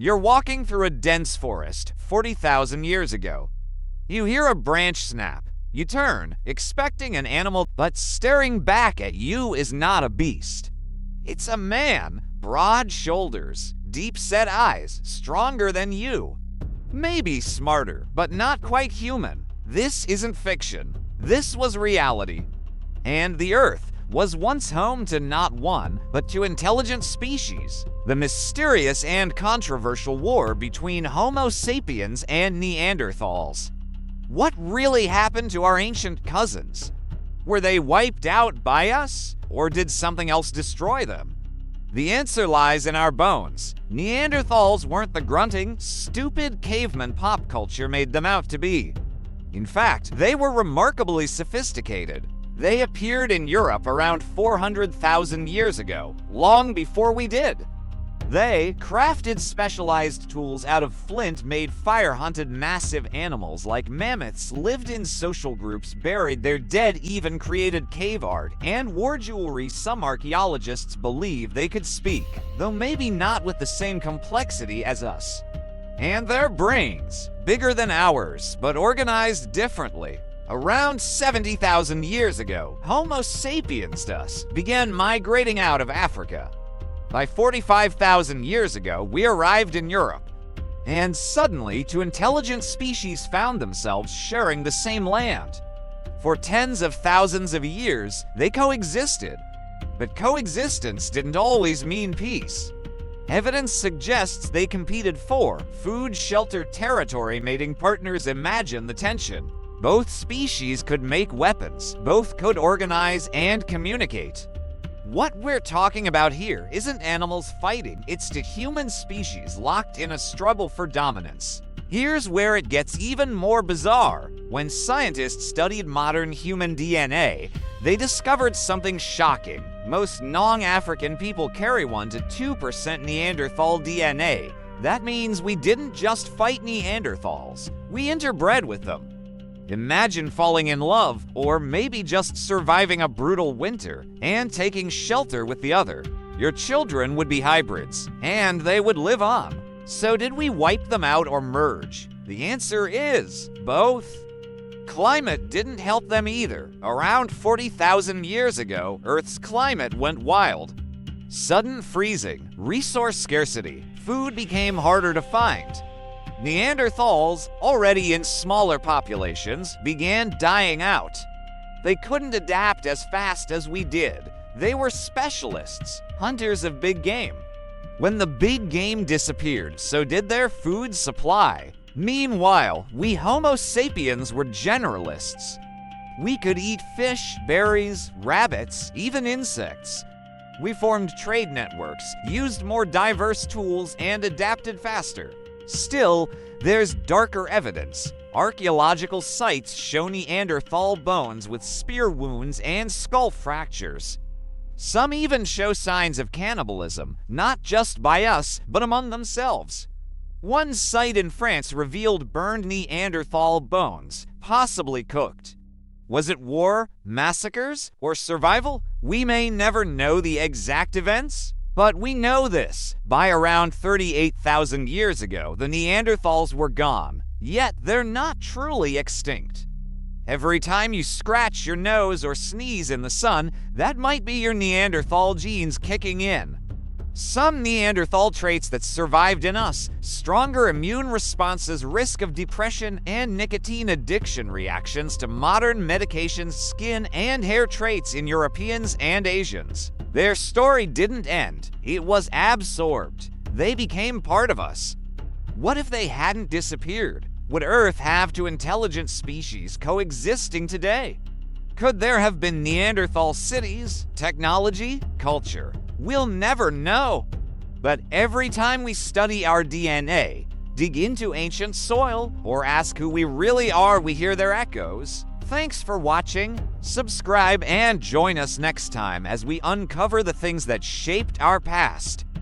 You're walking through a dense forest 40,000 years ago. You hear a branch snap. You turn, expecting an animal, but staring back at you is not a beast. It's a man, broad shoulders, deep-set eyes, stronger than you. Maybe smarter, but not quite human. This isn't fiction. This was reality. And the Earth was once home to not one, but two intelligent species. The mysterious and controversial war between Homo sapiens and Neanderthals. What really happened to our ancient cousins? Were they wiped out by us, or did something else destroy them? The answer lies in our bones. Neanderthals weren't the grunting, stupid caveman pop culture made them out to be. In fact, they were remarkably sophisticated. They appeared in Europe around 400,000 years ago, long before we did. They crafted specialized tools out of flint, made fire-hunted massive animals like mammoths, lived in social groups, buried their dead, even created cave art, and wore jewelry. Some archaeologists believe they could speak, though maybe not with the same complexity as us. And their brains, bigger than ours, but organized differently. Around 70,000 years ago, Homo sapiens began migrating out of Africa. By 45,000 years ago, we arrived in Europe. And suddenly, two intelligent species found themselves sharing the same land. For tens of thousands of years, they coexisted. But coexistence didn't always mean peace. Evidence suggests they competed for food, shelter, territory, mating partners. Imagine the tension. Both species could make weapons, both could organize and communicate. What we're talking about here isn't animals fighting, it's two human species locked in a struggle for dominance. Here's where it gets even more bizarre. When scientists studied modern human DNA, they discovered something shocking. Most non-African people carry 1 to 2% Neanderthal DNA. That means we didn't just fight Neanderthals, we interbred with them. Imagine falling in love, or maybe just surviving a brutal winter and taking shelter with the other. Your children would be hybrids, and they would live on. So did we wipe them out or merge? The answer is both. Climate didn't help them either. Around 40,000 years ago, Earth's climate went wild. Sudden freezing, resource scarcity, food became harder to find. Neanderthals, already in smaller populations, began dying out. They couldn't adapt as fast as we did. They were specialists, hunters of big game. When the big game disappeared, so did their food supply. Meanwhile, we Homo sapiens were generalists. We could eat fish, berries, rabbits, even insects. We formed trade networks, used more diverse tools, and adapted faster. Still, there's darker evidence. Archaeological sites show Neanderthal bones with spear wounds and skull fractures. Some even show signs of cannibalism, not just by us, but among themselves. One site in France revealed burned Neanderthal bones, possibly cooked. Was it war, massacres, or survival? We may never know the exact events. But we know this. By around 38,000 years ago, the Neanderthals were gone. Yet they're not truly extinct. Every time you scratch your nose or sneeze in the sun, that might be your Neanderthal genes kicking in. Some Neanderthal traits that survived in us: stronger immune responses, risk of depression, and nicotine addiction reactions to modern medications, skin and hair traits in Europeans and Asians. Their story didn't end. It was absorbed. They became part of us. What if they hadn't disappeared? Would Earth have two intelligent species coexisting today? Could there have been Neanderthal cities, technology, culture? We'll never know. But every time we study our DNA, dig into ancient soil, or ask who we really are, we hear their echoes. Thanks for watching. Subscribe and join us next time as we uncover the things that shaped our past.